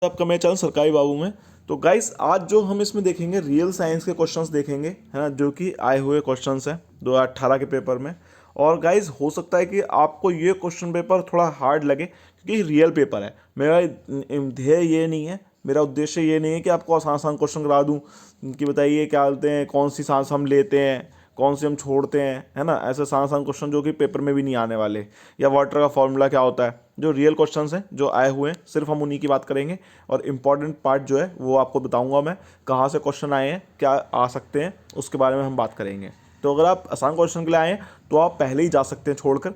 आपका मेरा चैनल सरकारी बाबू में। तो गाइस आज जो हम इसमें देखेंगे रियल साइंस के क्वेश्चंस देखेंगे, है ना, जो कि आए हुए क्वेश्चंस हैं 2018 के पेपर में। और गाइस हो सकता है कि आपको ये क्वेश्चन पेपर थोड़ा हार्ड लगे क्योंकि रियल पेपर है। मेरा ध्येय ये नहीं है, मेरा उद्देश्य ये नहीं है कि आपको आसान आसान क्वेश्चन करा दूं कि बताइए क्या बोलते हैं, कौन सी सांस हम लेते हैं, कौन सी हम छोड़ते हैं, है ना, ऐसे आसान आसान क्वेश्चन जो कि पेपर में भी नहीं आने वाले, या वाटर का फॉर्मूला क्या होता है। जो रियल क्वेश्चंस हैं जो आए हुए हैं सिर्फ हम उन्हीं की बात करेंगे। और इम्पॉर्टेंट पार्ट जो है वो आपको बताऊंगा मैं, कहाँ से क्वेश्चन आए हैं, क्या आ सकते हैं, उसके बारे में हम बात करेंगे। तो अगर आप आसान क्वेश्चन के लिए आए हैं तो आप पहले ही जा सकते हैं छोड़कर।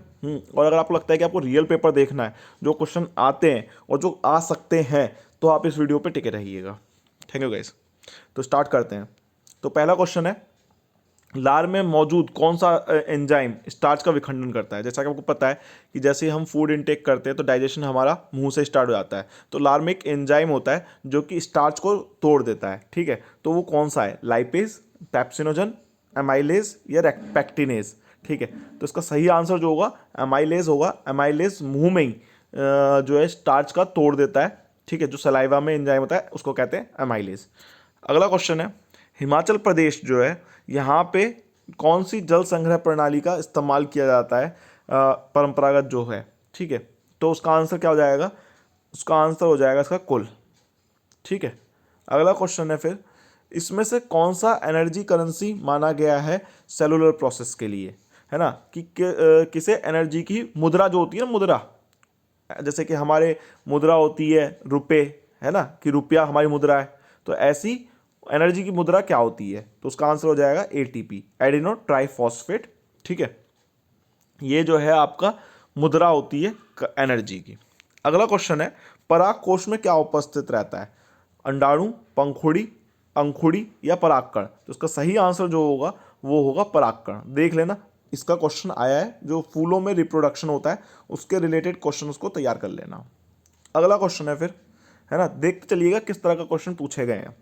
और अगर आपको लगता है कि आपको रियल पेपर देखना है, जो क्वेश्चन आते हैं और जो आ सकते हैं, तो आप इस वीडियो पर टिके रहिएगा। Thank you guys. तो स्टार्ट करते हैं। तो पहला क्वेश्चन है, लार में मौजूद कौन सा एंजाइम स्टार्च का विखंडन करता है। जैसा कि आपको पता है कि जैसे ही हम फूड इनटेक करते हैं तो डाइजेशन हमारा मुंह से स्टार्ट हो जाता है। तो लार में एक एंजाइम होता है जो कि स्टार्च को तोड़ देता है, ठीक है। तो वो कौन सा है, लाइपेज, पैप्सिनोजन, एमाइलेज या पैक्टिनेज, ठीक है। तो इसका सही आंसर जो होगा एमाइलेज होगा। एमाइलेज मुंह में ही जो है स्टार्च का तोड़ देता है, ठीक है। जो सलाइवा में एंजाइम होता है उसको कहते हैं एमाइलेज। अगला क्वेश्चन है, हिमाचल प्रदेश जो है यहाँ पे कौन सी जल संग्रह प्रणाली का इस्तेमाल किया जाता है, परंपरागत जो है, ठीक है। तो उसका आंसर क्या हो जाएगा, उसका आंसर हो जाएगा इसका कुल, ठीक है। अगला क्वेश्चन है फिर, इसमें से कौन सा एनर्जी करेंसी माना गया है सेलुलर प्रोसेस के लिए, है ना, किसे एनर्जी की मुद्रा जो होती है ना, मुद्रा, जैसे कि हमारे मुद्रा होती है रुपए, है ना, कि रुपया हमारी मुद्रा है। तो ऐसी एनर्जी की मुद्रा क्या होती है, तो उसका आंसर हो जाएगा एटीपी, एडिनो ट्राइफॉस्फेट, ठीक है। ये जो है आपका मुद्रा होती है एनर्जी की। अगला क्वेश्चन है, पराग कोश में क्या उपस्थित रहता है, अंडाणु, पंखुड़ी, अंकुड़ी या परागकण। तो इसका सही आंसर जो होगा वो होगा परागकण। देख लेना, इसका क्वेश्चन आया है, जो फूलों में रिप्रोडक्शन होता है उसके रिलेटेड क्वेश्चन उसको तैयार कर लेना। अगला क्वेश्चन है फिर, है ना, देखते चलिएगा किस तरह का क्वेश्चन पूछे गए हैं।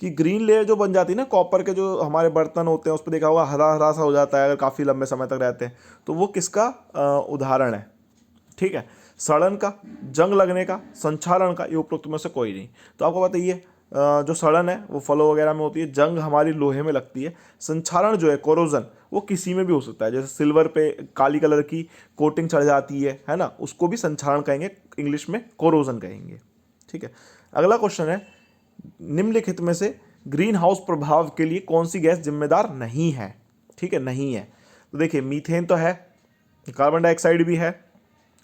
कि ग्रीन लेयर जो बन जाती है ना, कॉपर के जो हमारे बर्तन होते हैं उस पर देखा होगा हरा हरा सा हो जाता है अगर काफ़ी लंबे समय तक रहते हैं, तो वो किसका उदाहरण है, ठीक है। सड़न का, जंग लगने का, संक्षारण का, ये उपरोक्त में से कोई नहीं। तो आपको बताइए, जो सड़न है वो फलों वगैरह में होती है, जंग हमारी लोहे में लगती है, संक्षारण जो है कोरोजन वो किसी में भी हो सकता है, जैसे सिल्वर पे काली कलर की कोटिंग चढ़ जाती है ना, उसको भी संक्षारण कहेंगे, इंग्लिश में कोरोजन कहेंगे, ठीक है। अगला क्वेश्चन है, निम्नलिखित में से ग्रीन हाउस प्रभाव के लिए कौन सी गैस जिम्मेदार नहीं है, ठीक है, नहीं है। तो देखिए, मीथेन तो है, कार्बन डाइऑक्साइड भी है,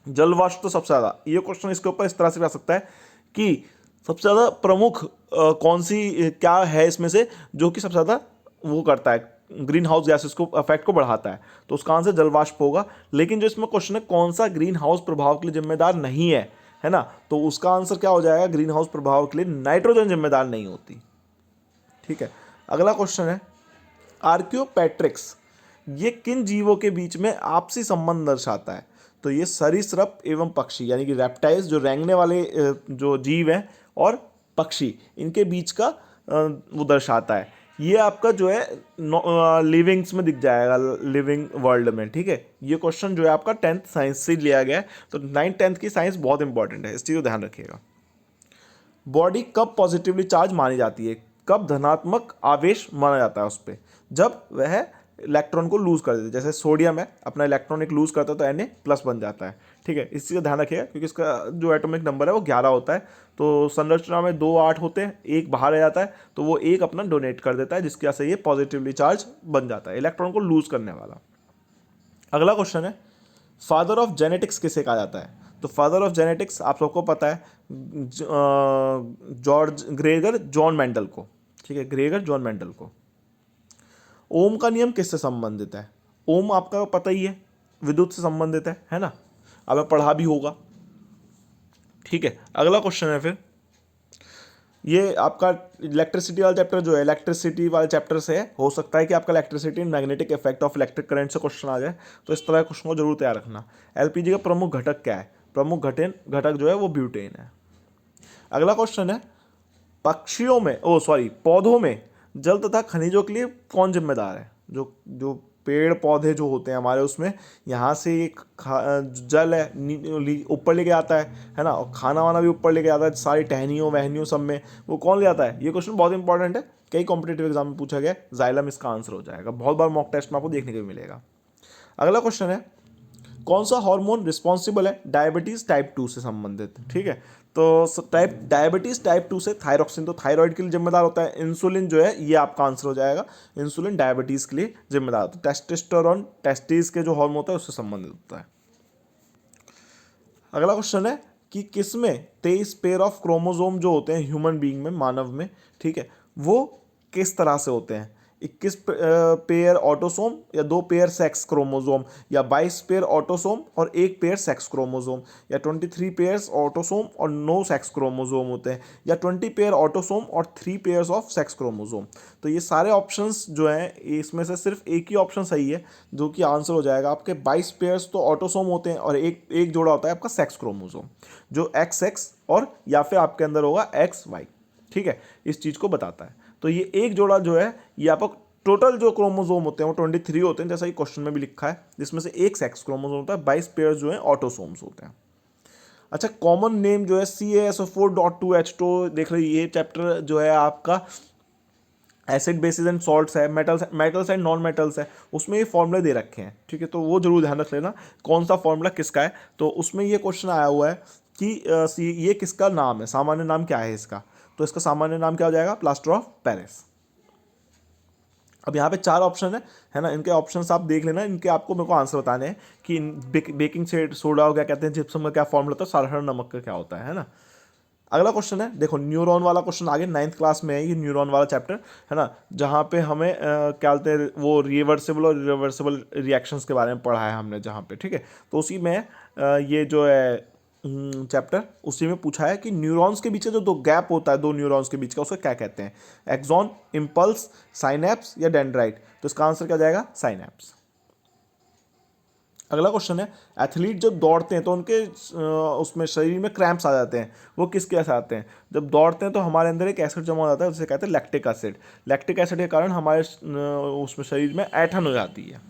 जलवाष्प तो सबसे ज़्यादा। ये क्वेश्चन इसके ऊपर इस तरह से भी आ सकता है कि सबसे ज़्यादा प्रमुख कौन सी क्या है इसमें से जो कि सबसे ज़्यादा वो करता है, ग्रीन हाउस गैसेस को इफेक्ट को बढ़ाता है, तो उसका आंसर जलवाष्प होगा। लेकिन जो इसमें क्वेश्चन है कौन सा ग्रीन हाउस प्रभाव के लिए जिम्मेदार नहीं है ना, तो उसका आंसर क्या हो जाएगा, ग्रीन हाउस प्रभाव के लिए नाइट्रोजन जिम्मेदार नहीं होती, ठीक है। अगला क्वेश्चन है, आर्कियोपेट्रिक्स ये किन जीवों के बीच में आपसी संबंध दर्शाता है। तो ये सरीसृप एवं पक्षी, यानी कि रेप्टाइल्स जो रेंगने वाले जो जीव हैं, और पक्षी, इनके बीच का वो दर्शाता है। ये आपका जो है लिविंग्स में दिख जाएगा, लिविंग वर्ल्ड में, ठीक है। ये क्वेश्चन जो है आपका 10th साइंस से लिया गया है। तो 9th 10th की साइंस बहुत इंपॉर्टेंट है, इस चीज़ को ध्यान रखिएगा। बॉडी कब पॉजिटिवली चार्ज मानी जाती है, कब धनात्मक आवेश माना जाता है उस पर, जब वह इलेक्ट्रॉन को लूज कर देते, जैसे सोडियम है अपना इलेक्ट्रॉन एक लूज करता है तो Na+ बन जाता है, ठीक है। इस चीज़ का ध्यान रखिएगा क्योंकि इसका जो एटॉमिक नंबर है वो 11 होता है। तो संरचना में 2 8 होते हैं, एक बाहर आ जाता है तो वो एक अपना डोनेट कर देता है, जिसकी वजह से ये पॉजिटिवली चार्ज बन जाता है, इलेक्ट्रॉन को लूज करने वाला। अगला क्वेश्चन है, फादर ऑफ जेनेटिक्स किसे कहा जाता है। तो फादर ऑफ जेनेटिक्स आप सबको पता है, जॉर्ज ग्रेगर जॉन मेंडल को, ठीक है, ग्रेगर जॉन मेंडल को। ओम का नियम किससे संबंधित है। ओम आपका पता ही है, विद्युत से संबंधित है ना, आपने पढ़ा भी होगा, ठीक है। अगला क्वेश्चन है फिर, ये आपका इलेक्ट्रिसिटी वाला चैप्टर जो है, इलेक्ट्रिसिटी वाले चैप्टर से है, हो सकता है कि आपका electricity and magnetic effect of electric current से क्वेश्चन आ जाए, तो इस तरह के क्वेश्चन को जरूर तैयार रखना। एलपीजी का प्रमुख घटक क्या है, प्रमुख घटक जो है वो ब्यूटेन है। अगला क्वेश्चन है, पौधों में जल तथा खनिजों के लिए कौन जिम्मेदार है। जो जो पेड़ पौधे जो होते हैं हमारे, उसमें यहाँ से एक जल है ऊपर लेके आता है ना, और खाना वाना भी ऊपर लेके आता है, सारी टहनियों वहनियों सब में, वो कौन ले आता है? ये क्वेश्चन बहुत इंपॉर्टेंट है, कई कॉम्पिटेटिव एग्जाम में पूछा गया। जाइलम इसका आंसर हो जाएगा, बहुत बार मॉक टेस्ट में आपको देखने को मिलेगा। अगला क्वेश्चन है, कौन सा हार्मोन रिस्पॉन्सिबल है डायबिटीज टाइप 2 से संबंधित? ठीक है, तो डायबिटीज टाइप 2 से थायरॉक्सिन, तो थायराइड के लिए जिम्मेदार होता है। इंसुलिन जो है ये आपका आंसर हो जाएगा, इंसुलिन डायबिटीज के लिए जिम्मेदार होता है। टेस्टोस्टेरोन टेस्टिस के जो हार्मोन होता है उससे संबंधित होता है। अगला क्वेश्चन है कि किसमें 23 पेयर ऑफ क्रोमोसोम जो होते हैं ह्यूमन बीइंग में, मानव में, ठीक है, वो किस तरह से होते हैं? 21 पेयर ऑटोसोम या 2 पेयर सेक्स क्रोमोसोम, या 22 पेयर ऑटोसोम और 1 पेयर सेक्स क्रोमोसोम, या 23 पेयर्स ऑटोसोम और 9 सेक्स क्रोमोसोम होते हैं, या 20 पेयर ऑटोसोम और 3 पेयर्स ऑफ सेक्स क्रोमोसोम। तो ये सारे ऑप्शंस जो हैं, इसमें से सिर्फ एक ही ऑप्शन सही है जो कि आंसर हो जाएगा आपके 22 पेयर्स तो ऑटोसोम होते हैं और एक जोड़ा होता है आपका सेक्स क्रोमोसोम, जो XX और या फिर आपके अंदर होगा XY। ठीक है, इस चीज़ को बताता है। तो ये एक जोड़ा जो है ये आपको, टोटल जो क्रोमोसोम होते हैं वो 23 होते हैं, जैसा कि क्वेश्चन में भी लिखा है, जिसमें से एक सेक्स क्रोमोसोम होता है, 22 पेयर जो है ऑटोसोम्स होते हैं। अच्छा, कॉमन नेम जो है CaSO4.2H, तो देख लो ये चैप्टर जो है आपका एसिड बेसिस एंड सॉल्ट्स है, मेटल्स एंड नॉन मेटल्स है, उसमें ये फॉर्मूले दे रखे हैं। ठीक है, तो वो जरूर ध्यान रख लेना कौन सा फॉर्मूला किसका है। तो उसमें ये क्वेश्चन आया हुआ है कि ये किसका नाम है, सामान्य नाम क्या है इसका? तो इसका सामान्य नाम क्या हो जाएगा? Plaster of Paris. अब यहाँ पे 4 ऑप्शन है ना, इनके ऑप्शंस आप देख लेना, इनके आपको मेरे को आंसर बताने हैं कि बेकिंग सोडा को क्या कहते हैं, जिप्सम का क्या फॉर्मूला होता है, साधारण नमक का क्या होता है ना। अगला क्वेश्चन है, देखो न्यूरॉन वाला क्वेश्चन आगे 9th क्लास में है, ये न्यूरॉन वाला चैप्टर है ना, जहाँ पे हमें क्या बोलते हैं, वो रिवर्सिबल और रिवर्सिबल रिएक्शंस के बारे में पढ़ा है हमने जहाँ पे। ठीक है, तो उसी में ये जो है चैप्टर, उसी में पूछा है कि न्यूरॉन्स के बीच जो दो गैप होता है, दो न्यूरॉन्स के बीच का, उसको क्या कहते हैं? एक्सॉन, इम्पल्स, साइनैप्स या डेंड्राइट? तो इसका आंसर क्या जाएगा? साइनैप्स। अगला क्वेश्चन है, एथलीट जब दौड़ते हैं तो उनके उसमें शरीर में क्रैम्प्स आ जाते हैं, वो किस कैसे आते हैं? जब दौड़ते हैं तो हमारे अंदर एक एसिड जमा हो जाता है, उसे कहते हैं लैक्टिक एसिड। लैक्टिक एसिड के कारण हमारे उसमें शरीर में ऐंठन हो जाती है।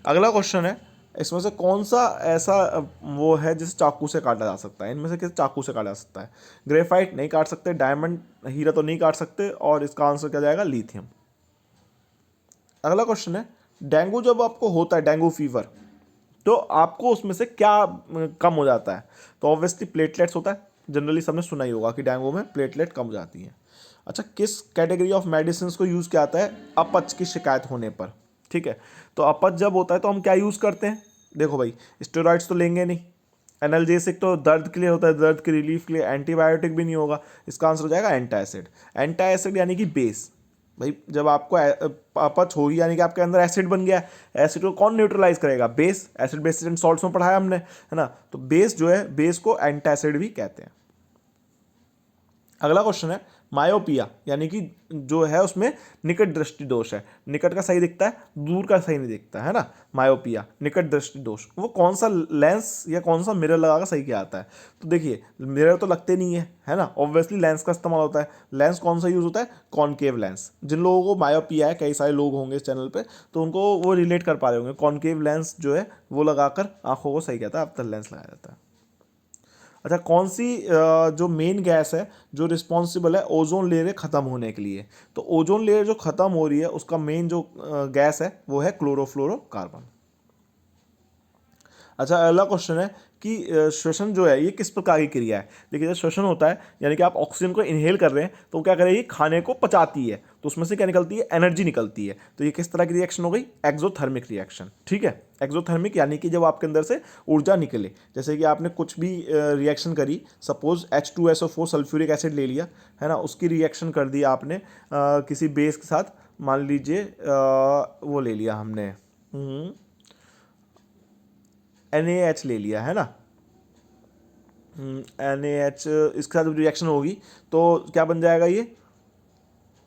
अगला क्वेश्चन है, इसमें से कौन सा ऐसा वो है जिसे चाकू से काटा जा सकता है? इनमें से किस चाकू से काटा जा सकता है? ग्रेफाइट नहीं काट सकते, डायमंड हीरा तो नहीं काट सकते, और इसका आंसर क्या जाएगा? लिथियम। अगला क्वेश्चन है, डेंगू जब आपको होता है, डेंगू फीवर, तो आपको उसमें से क्या कम हो जाता है? तो ऑब्वियसली प्लेटलेट्स होता है, जनरली सबने सुना ही होगा कि डेंगू में प्लेटलेट कम हो जाती है। अच्छा, किस कैटेगरी ऑफ मेडिसिन को यूज़ किया जाता है अपच की शिकायत होने पर? ठीक है, तो अपच जब होता है तो हम क्या यूज़ करते हैं? देखो भाई, स्टेरॉइड्स तो लेंगे नहीं, एनाल्जेसिक तो दर्द के लिए होता है, दर्द के रिलीफ के लिए, एंटीबायोटिक भी नहीं होगा, इसका आंसर हो जाएगा एंटासिड। एंटासिड यानी कि बेस। भाई जब आपको अपच होगी यानी कि आपके अंदर एसिड बन गया, एसिड को कौन न्यूट्रलाइज करेगा? Base. Acid basis and salts में पढ़ाया हमने, है ना, तो बेस जो है, बेस को एंटासिड भी कहते हैं। अगला क्वेश्चन है, मायोपिया यानी कि जो है उसमें निकट दृष्टि दोष है, निकट का सही दिखता है, दूर का सही नहीं दिखता है ना, मायोपिया निकट दृष्टि दोष, वो कौन सा लेंस या कौन सा मिरर लगाकर सही किया जाता है? तो देखिए, मिरर तो लगते नहीं है ना, ऑब्वियसली लेंस का इस्तेमाल होता है। लेंस कौन सा यूज होता है? Concave lens. जिन लोगों को मायोपिया है, कई सारे लोग होंगे इस चैनल पे, तो उनको वो रिलेट कर पा रहे होंगे, कॉनकेव लेंस जो है वो लगाकर आंखों को सही कहता है, अवतल लेंस लगाया जाता है। अच्छा, कौन सी जो मेन गैस है जो रिस्पॉन्सिबल है ओजोन लेयर ख़त्म होने के लिए? तो ओजोन लेयर जो ख़त्म हो रही है उसका मेन जो गैस है वो है क्लोरोफ्लोरोकार्बन। अच्छा, अगला क्वेश्चन है कि श्वसन जो है ये किस प्रकार की क्रिया है? देखिए, जब श्वसन होता है यानी कि आप ऑक्सीजन को इनहेल कर रहे हैं तो वो क्या करेगी? खाने को पचाती है, तो उसमें से क्या निकलती है? एनर्जी निकलती है। तो ये किस तरह की रिएक्शन हो गई? Exothermic reaction. ठीक है, एक्सोथर्मिक यानी कि जब आपके अंदर से ऊर्जा निकले, जैसे कि आपने कुछ भी रिएक्शन करी, सपोज H2SO4 सल्फ्यूरिक एसिड ले लिया, है ना, उसकी रिएक्शन कर दी आपने किसी बेस के साथ, मान लीजिए वो ले लिया हमने NaH ले लिया, है ना, NaH, इसके साथ रिएक्शन होगी तो क्या बन जाएगा? ये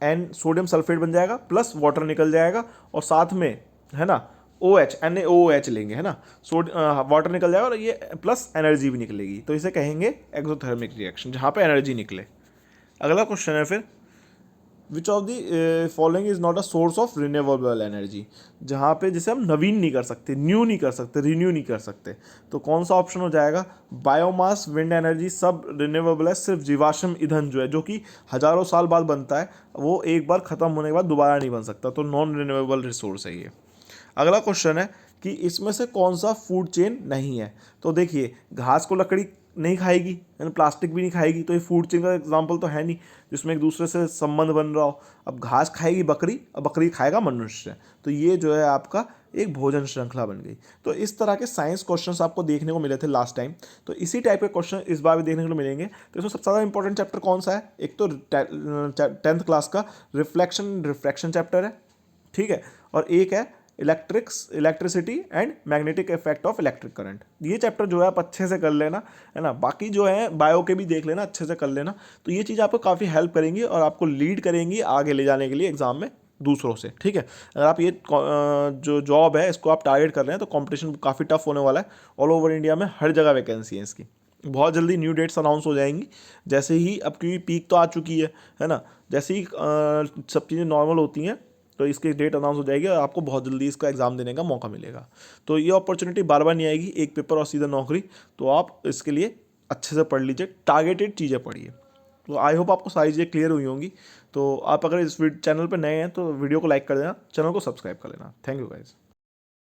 सोडियम सल्फेट बन जाएगा, प्लस वाटर निकल जाएगा, और साथ में, है ना, OH NaOH लेंगे, है ना, वाटर निकल जाएगा और ये प्लस एनर्जी भी निकलेगी, तो इसे कहेंगे एक्सोथर्मिक रिएक्शन, जहाँ पे एनर्जी निकले। अगला क्वेश्चन है फिर, which of the following is not a source of renewable energy, जहाँ पे जिसे हम नवीन नहीं कर सकते, न्यू नहीं कर सकते, रिन्यू नहीं कर सकते। तो कौन सा ऑप्शन हो जाएगा? बायोमास, विंड एनर्जी सब रिन्यूएबल है, सिर्फ जीवाश्म ईंधन जो है, जो कि हजारों साल बाद बनता है, वो एक बार खत्म होने के बाद दोबारा नहीं बन सकता, तो नॉन रिन्यूएबल रिसोर्स है ये। अगला क्वेश्चन है कि इसमें से कौन सा फूड चेन नहीं है? तो देखिए, घास को लकड़ी नहीं खाएगी, यानी प्लास्टिक भी नहीं खाएगी, तो ये फूड चेन का एग्जाम्पल तो है नहीं जिसमें एक दूसरे से संबंध बन रहा हो। अब घास खाएगी बकरी, अब बकरी खाएगा मनुष्य, तो ये जो है आपका एक भोजन श्रृंखला बन गई। तो इस तरह के साइंस क्वेश्चंस आपको देखने को मिले थे लास्ट टाइम, तो इसी टाइप के क्वेश्चन इस बार भी देखने को मिलेंगे। तो इसमें सबसे ज़्यादा इंपॉर्टेंट चैप्टर कौन सा है? एक तो 10th क्लास का रिफ्लेक्शन चैप्टर है, ठीक है, और एक है electricity and magnetic effect of electric current. ये चैप्टर जो है आप अच्छे से कर लेना, है ना। बाकी जो है बायो के भी देख लेना, अच्छे से कर लेना। तो ये चीज़ आपको काफ़ी हेल्प करेंगी और आपको लीड करेंगी आगे ले जाने के लिए एग्जाम में दूसरों से, ठीक है। अगर आप ये जो जॉब है इसको आप टारगेट कर रहे हैं तो कंपटीशन काफ़ी टफ होने वाला है। ऑल ओवर इंडिया में हर जगह वैकेंसी है इसकी। बहुत जल्दी न्यू डेट्स अनाउंस हो जाएंगी, जैसे ही, अब क्योंकि पीक तो आ चुकी है ना, जैसे ही सब चीज़ें नॉर्मल होती हैं तो इसकी डेट अनाउंस हो जाएगी और आपको बहुत जल्दी इसका एग्ज़ाम देने का मौका मिलेगा। तो ये अपॉर्चुनिटी बार बार नहीं आएगी, एक पेपर और सीधा नौकरी। तो आप इसके लिए अच्छे से पढ़ लीजिए, टारगेटेड चीज़ें पढ़िए। तो आई होप आपको सारी चीज़ें क्लियर हुई होंगी। तो आप अगर इस चैनल पर नए हैं तो वीडियो को लाइक कर देना, चैनल को सब्सक्राइब कर लेना। Thank you guys.